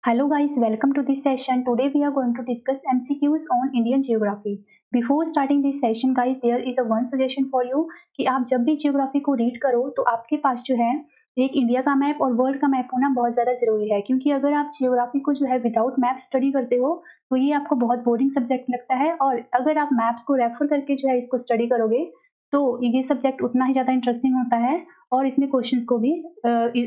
Hello guys, welcome to this session. Today we are going to discuss MCQs on Indian geography. Before starting this session guys, there is a one suggestion for you कि आप जब भी geography को read करो तो आपके पास जो है एक इंडिया का मैप और वर्ल्ड का मैप होना बहुत ज़्यादा ज़रूरी है, क्योंकि अगर आप जियोग्राफी को जो है विदाउट मैप स्टडी करते हो तो ये आपको बहुत बोरिंग सब्जेक्ट लगता है, और अगर आप मैप्स को रेफर करके जो है इसको स्टडी करोगे तो ये सब्जेक्ट उतना ही ज़्यादा इंटरेस्टिंग होता है और इसमें क्वेश्चंस को भी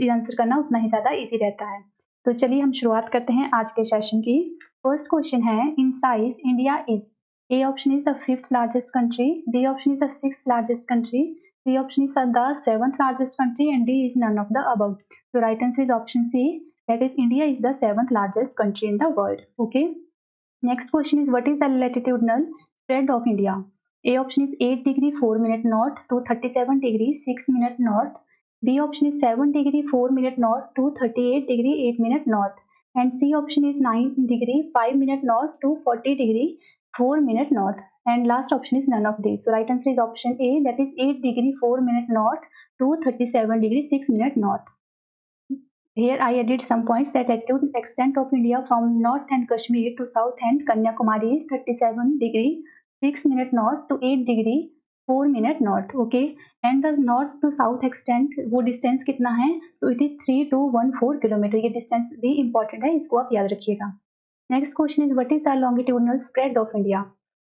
आंसर करना उतना ही ज़्यादा ईजी रहता है। तो चलिए हम शुरुआत करते हैं आज के सेशन की। फर्स्ट क्वेश्चन है, in size India is, A option is the fifth largest country, B option is the sixth largest country, C option is the seventh largest country and D is none of the above. So right answer is option C, that is India is the seventh largest country in the world. Okay. Next question is, what is the latitudinal spread of India? A option is 8 degree 4 minute north to 37 degree 6 minute north. B option is 7 degree 4 minute north to 38 degree 8 minute north. And C option is 9 degree 5 minute north to 40 degree 4 minute north. And last option is none of these. So right answer is option A, that is 8 degree 4 minute north to 37 degree 6 minute north. Here I added some points. That latitude extent of India from north and Kashmir to south and Kanyakumari is 37 degree 6 minute north to 8 degree 4 minute north. Okay, and the north to south extent वो distance कितना है? So it is 3214 kilometre. ये distance भी important है, इसको आप याद रखिएगा. Next question is, what is the longitudinal spread of India?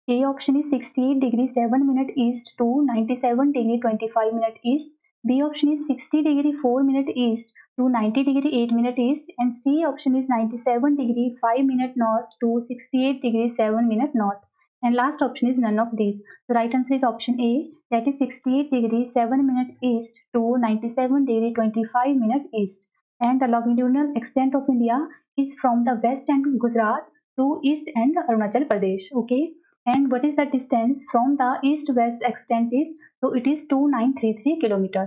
A option is 68 degree 7 minute east to 97 degree 25 minute east. B option is 60 degree 4 minute east to 90 degree 8 minute east, and C option is 97 degree 5 minute north to 68 degree 7 minute north, and last option is none of these. So right answer is option A, that is 68 degree 7 minute east to 97 degree 25 minute east. And the longitudinal extent of India is from the west end Gujarat to east end Arunachal Pradesh. Okay, and what is the distance from the east west extent is? So it is 2933 kilometer.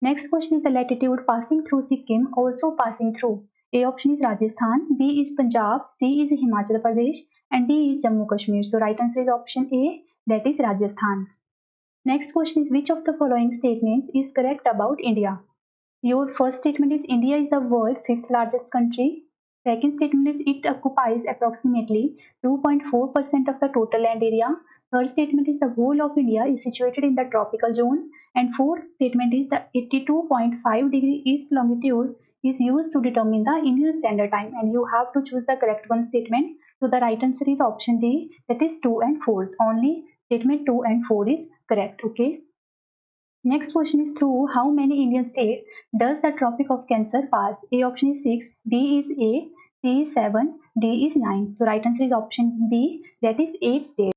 Next question is, the latitude passing through Sikkim also passing through. A option is Rajasthan, B is Punjab, C is Himachal Pradesh, and D is Jammu Kashmir. So right answer is option A, that is Rajasthan. Next question is, which of the following statements is correct about India? Your first statement is India is the world's fifth largest country. Second statement is it occupies approximately 2.4% of the total land area. Third statement is the whole of India is situated in the tropical zone. And fourth statement is the 82.5 degree east longitude is used to determine the Indian Standard Time. And you have to choose the correct one statement. So the right answer is option D, that is 2 and 4. Only statement 2 and 4 is correct. Okay. Next question is, through how many Indian states does the Tropic of Cancer pass? A option is 6, B is 8, C is 7, D is 9. So right answer is option B, that is 8 states.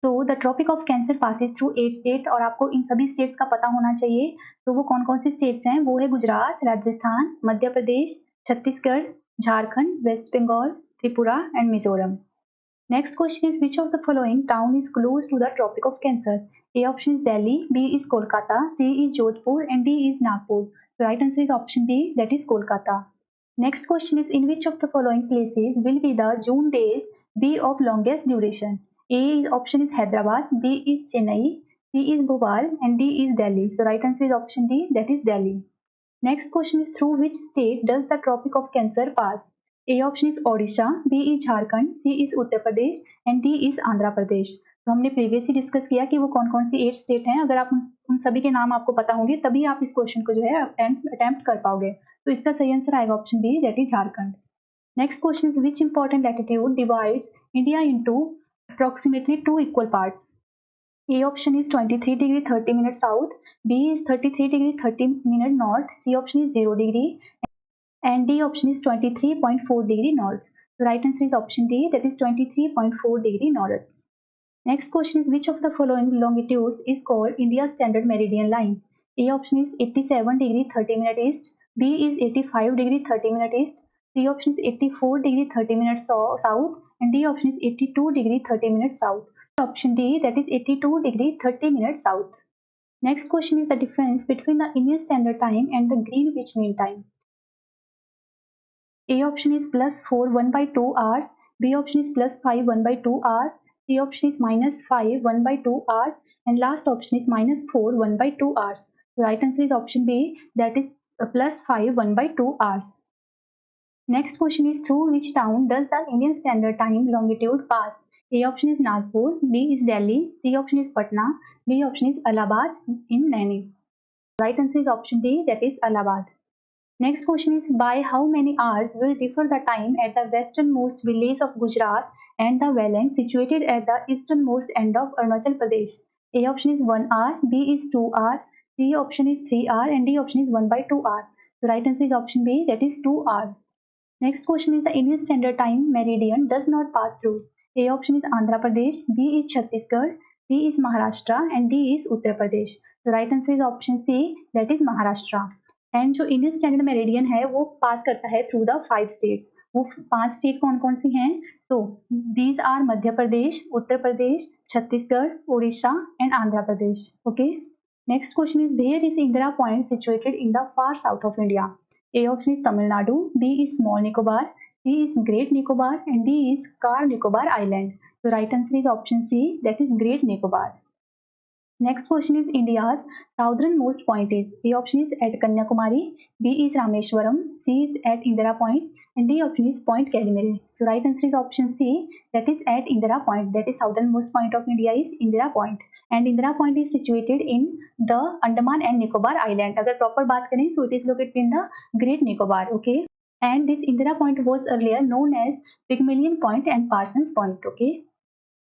तो the tropic of cancer passes through 8 state, और आपको इन सभी states का पता होना चाहिए. तो वो कौन कौन सी स्टेट्स हैं? वो है Gujarat, Rajasthan, Madhya Pradesh, Chhattisgarh, Jharkhand, West Bengal, Tripura and Mizoram. Next question is, which of the following town is close to the Tropic of Cancer? A option is Delhi, B is Kolkata, C is Jodhpur, and D is Nagpur. So right answer is option B, that is Kolkata. Next question is, in which of the following places will be the June days be of longest duration? A option is Hyderabad, B is Chennai, C is Bhopal, and D is Delhi. So right answer is option D, that is Delhi. Next question is, through which state does the Tropic of Cancer pass? A option is Odisha, B is Jharkhand, C is Uttar Pradesh, and D is Andhra Pradesh. तो हमने previously discuss किया कि वो कौन कौन सी 8 state हैं. अगर आप उन सभी के नाम आपको पता होंगे तभी आप इस क्वेश्चन को जो है अटेम्प्ट कर पाओगे. तो इसका सही आंसर आएगा option B, that is Jharkhand. Next question is, which important latitude divides India into approximately 2 equal parts? A option is 23 degree 30 minutes south, B is 33 degree 30 minute north, C option is 0 degree, and D option is 23.4 degree north. The right answer is option D, that is 23.4 degree north. Next question is, which of the following longitudes is called India's standard meridian line? A option is 87 degree 30 minute east, B is 85 degree 30 minute east, C option is 84 degree 30 minutes south, and D option is 82 degree 30 minutes south. Option D, that is 82 degree 30 minutes south. Next question is the difference between the Indian Standard Time and the Greenwich Mean Time. A option is +4 1 by 2 hours, B option is +5 1 by 2 hours, C option is -5 1 by 2 hours, and last option is -4 1 by 2 hours. The right answer is option B, that is +5 1 by 2 hours. Next question is, through which town does the Indian Standard Time longitude pass? A option is Nagpur, B is Delhi, C option is Patna, D option is Allahabad in Naini. Right answer is option D, that is Allahabad. Next question is, by how many hours will differ the time at the westernmost village of Gujarat and the Welland situated at the easternmost end of Arunachal Pradesh? A option is 1 hour, B is 2 hour, C option is 3 hour, and D option is 1/2 hour. So right answer is option B, that is 2 hour. Next question is, the Indian Standard Time meridian does not pass through. A option is Andhra Pradesh, B is Chhattisgarh, C is Maharashtra, and D is Uttar Pradesh. So right answer is option C, that is Maharashtra. And जो Indian standard meridian है वो पास करता है through the 5 states. वो 5 state कौन कौन सी हैं? So these are Madhya Pradesh, Uttar Pradesh, Chhattisgarh, Orissa and Andhra Pradesh. Okay. Next question is, where is Indira Point situated in the far south of India? A option is Tamil Nadu, B is Small Nicobar, C is Great Nicobar, and D is Car Nicobar Island. So right answer is option C, that is Great Nicobar. Next question is, India's southernmost point is? A option is at Kanyakumari, B is Rameshwaram, C is at Indira Point, and D option is Point Calimere. So right answer is option C, that is at Indira Point. That is southernmost point of India is Indira Point. And Indira Point is situated in the Andaman and Nicobar Island. अगर proper बात करें, so it is located in the Great Nicobar. Okay. And this Indira Point was earlier known as Pygmalion Point and Parsons Point. Okay.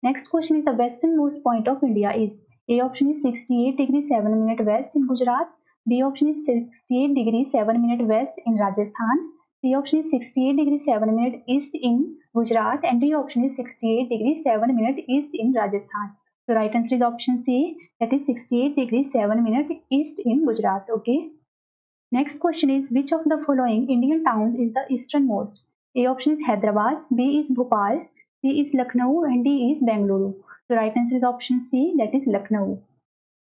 Next question is, the westernmost point of India is? A option is 68 degrees 7 minute west in Gujarat, B option is 68 degrees 7 minute west in Rajasthan, C option is 68 degrees 7 minute east in Gujarat, and D option is 68 degrees 7 minute east in Rajasthan. So right answer is option C, that is 68 degrees 7 minute east in Gujarat. Okay. Next question is, which of the following Indian towns is the easternmost? A option is Hyderabad, B is Bhopal, C is Lucknow, and D is Bengaluru. So right answer is option C, that is Lucknow.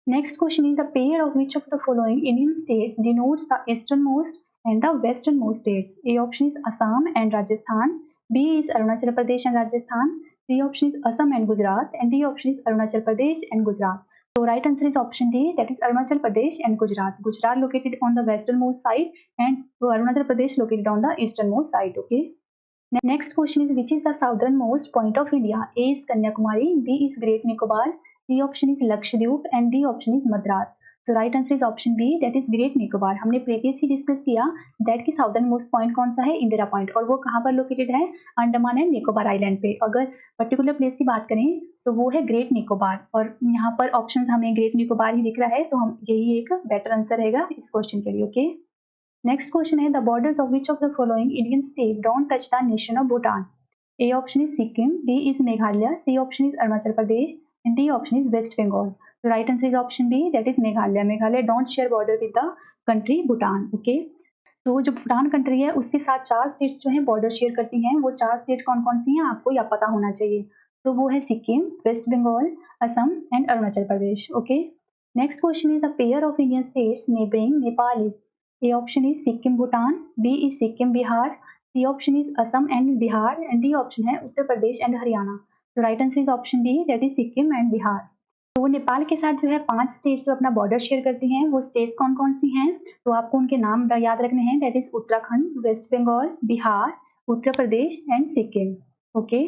Next question is, the pair of which of the following Indian states denotes the easternmost and the westernmost states? A option is Assam and Rajasthan, B is Arunachal Pradesh and Rajasthan, C option is Assam and Gujarat, and D option is Arunachal Pradesh and Gujarat. So right answer is option D, that is Arunachal Pradesh and Gujarat. Gujarat located on the westernmost side and Arunachal Pradesh located on the easternmost side. Okay. Next question is, which is the southernmost point of India? A is Kanyakumari, B is Great Nicobar, C option is Lakshadweep, and D option is Madras. So right answer is option B, that is Great Nicobar. हमने previously discuss किया that की southern most point कौन सा है? Indira point. और वो कहाँ पर लोकेटेड है? अंडमान एंड निकोबार आइलैंड पे. अगर पर्टिकुलर प्लेस की बात करें तो वो है ग्रेट निकोबार, और यहाँ पर ऑप्शन हमें ग्रेट निकोबार ही दिख रहा है, तो हम यही एक बेटर आंसर रहेगा इस क्वेश्चन के लिए. ओके. Next question है, the borders of which of the following Indian state don't touch the nation of Bhutan? A option is Sikkim, B is Meghalaya, C option is Arunachal Pradesh, and D option is West Bengal. So right answer is option B, that is Meghalaya. Meghalaya don't share border with the country Bhutan. Okay. तो जो Bhutan country है उसके साथ 4 states जो हैं border share करती हैं. वो 4 स्टेट कौन कौन सी हैं आपको या पता होना चाहिए. तो वो है Sikkim, West Bengal, Assam and Arunachal Pradesh. Okay. Next question is, the pair of Indian states neighbouring Nepal is? A option is Sikkim Bhutan, B is Sikkim Bihar, C option is Assam and Bihar, and D option है उत्तर Pradesh and Haryana. तो right answer is option B, that is Sikkim and Bihar. तो नेपाल के साथ जो है 5 states जो अपना border share करती हैं, वो स्टेट्स कौन कौन सी हैं? तो आपको उनके नाम याद रखने हैं, that is Uttarakhand, West Bengal, Bihar, Uttar Pradesh and Sikkim. Okay.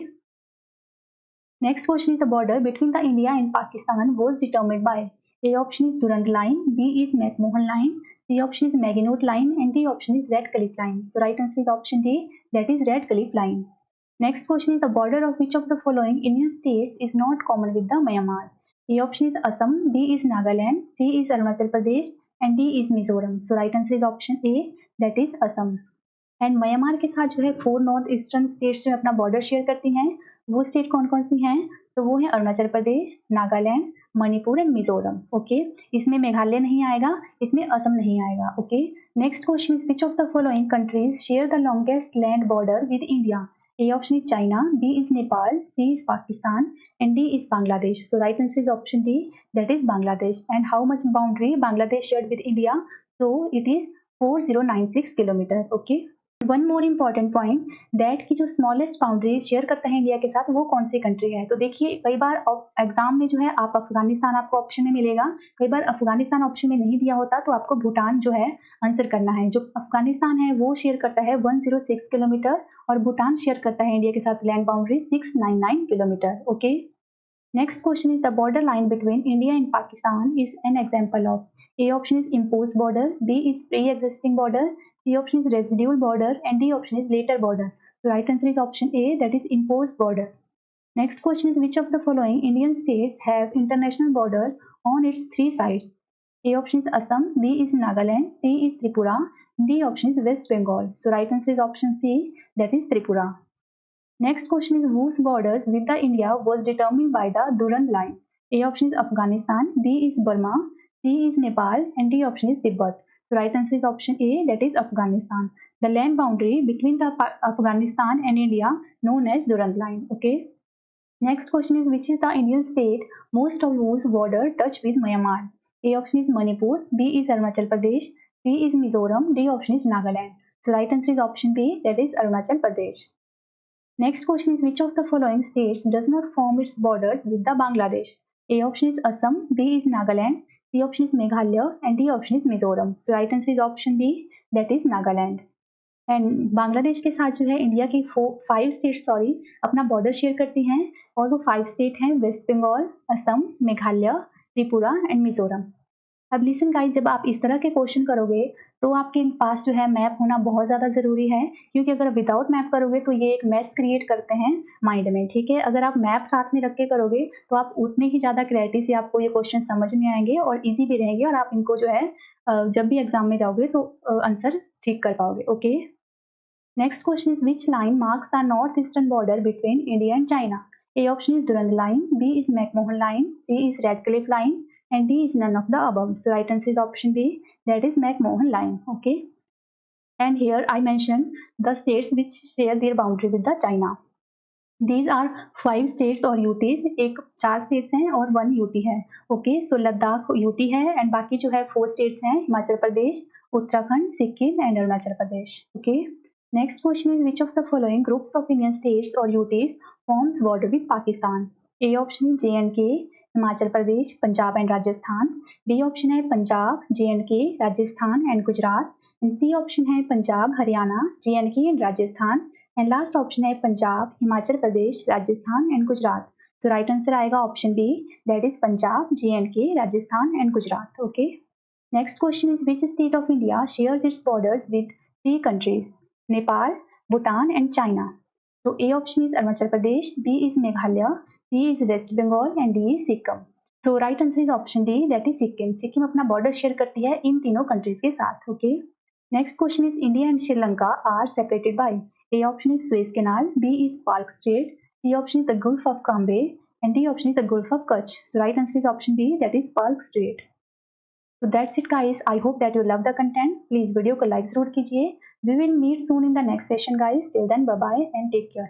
Next question is, the border between the India and Pakistan was determined by? A option is Durand Line, B is McMahon Line, C option is Maginot Line, and D option is Redcliffe Line. So right answer is option D, that is Redcliffe Line. Next question is, the border of which of the following Indian states is not common with the Myanmar? A option is Assam, B is Nagaland, C is Arunachal Pradesh, and D is Mizoram. So right answer is option A, that is Assam. And Myanmar के साथ जो है 4 north eastern states जो अपना border share करती हैं, वो state कौन कौन सी हैं? तो वो है अरुणाचल प्रदेश, नागालैंड, मणिपुर एंड मिजोरम. ओके. इसमें मेघालय नहीं आएगा, इसमें असम नहीं आएगा. Okay. Next question is, which of the following countries share the longest land border with India? A option is China, B is Nepal, C is Pakistan, and D is Bangladesh. So right answer is option D, that is Bangladesh. And how much boundary Bangladesh shared with India? So it is 4096 kilometer. Okay. One more important point that कि जो smallest boundary share करता है India के साथ वो कौन सी country है। तो देखिए कई बार एग्जाम में जो है आप अफगानिस्तान आपको ऑप्शन में मिलेगा, कई बार अफगानिस्तान ऑप्शन में नहीं दिया होता तो आपको भूटान जो है आंसर करना है। जो अफगानिस्तान है वो शेयर करता है 106 किलोमीटर और भूटान शेयर करता है इंडिया के साथ land boundary 699 kilometre. Okay, next question is the border line between India and Pakistan is an example of. A option is imposed border, B is pre-existing border, C option is residual border, and D option is later border. So right answer is option A, that is imposed border. Next question is which of the following Indian states have international borders on its three sides? A option is Assam, B is Nagaland, C is Tripura, D option is West Bengal. So right answer is option C, that is Tripura. Next question is whose borders with the India was determined by the Durand line? A option is Afghanistan, B is Burma, C is Nepal, and D option is Tibet. So right answer is option A, that is Afghanistan. The land boundary between the Afghanistan and India known as Durand line. Okay. Next question is which is the Indian state most of whose border touch with Myanmar? A option is Manipur, B is Arunachal Pradesh, C is Mizoram, D option is Nagaland. So right answer is option B, that is Arunachal Pradesh. Next question is which of the following states does not form its borders with the Bangladesh? A option is Assam, B is Nagaland, C option is Meghalaya, and D option is Mizoram. So right answer is option B, that is Nagaland. And Bangladesh के साथ जो है India की 5 state अपना border share करती हैं और वो 5 स्टेट हैं वेस्ट बंगाल, असम, मेघालय, त्रिपुरा एंड मिजोरम। अब लिसन गाइस, जब आप इस तरह के क्वेश्चन करोगे तो आपके पास जो है मैप होना बहुत ज़्यादा ज़रूरी है, क्योंकि अगर विदाउट मैप करोगे तो ये एक मैस क्रिएट करते हैं माइंड में, ठीक है। अगर आप मैप साथ में रख के करोगे तो आप उतने ही ज़्यादा क्लैरिटी से आपको ये क्वेश्चन समझ में आएंगे और ईजी भी रहेंगे और आप इनको जो है जब भी एग्जाम में जाओगे तो आंसर ठीक कर पाओगे। Okay, next question is which line marks the north eastern border between India and China? A option is Durand line, B is McMahon line, C is Radcliffe line, and D is none of the above. So right answer is option B, that is McMahon line. Okay, and here I mentioned the states which share their boundary with the China. These are 5 states और UTs, एक 4 states हैं और 1 UT है। Okay, so Ladakh UT है and बाकी जो है 4 states हैं Himachal Pradesh, Uttarakhand, Sikkim and Arunachal Pradesh. Okay, next question is which of the following groups of Indian states और UTs forms border with Pakistan? A option is JNK, Himachal Pradesh, Punjab and Rajasthan, B option है Punjab, JNK, Rajasthan and Gujarat, and C option है Punjab, Haryana, JNK and Rajasthan, and last option है Punjab, Himachal Pradesh, Rajasthan and Gujarat. So right answer आएगा option B, that is Punjab, JNK, Rajasthan and Gujarat. Okay, next question is which state of India shares its borders with 3 countries? Nepal, Bhutan and China. So A option is Arunachal Pradesh, B is Meghalaya, C is West Bengal and D is Sikkim. So right answer is option D, that is Sikkim. Sikkim अपना border share करती है इन तीनों countries के साथ। Okay, next question is India and Sri Lanka are separated by? A option is Suez canal, B is Palk strait, C option is the gulf of Cambay and D option is the gulf of Kutch. So right answer is option B, that is Palk strait. So that's it guys, I hope that you love the content. Please video को like जरूर कीजिए। We will meet soon in the next session guys. Till then, bye bye and take care.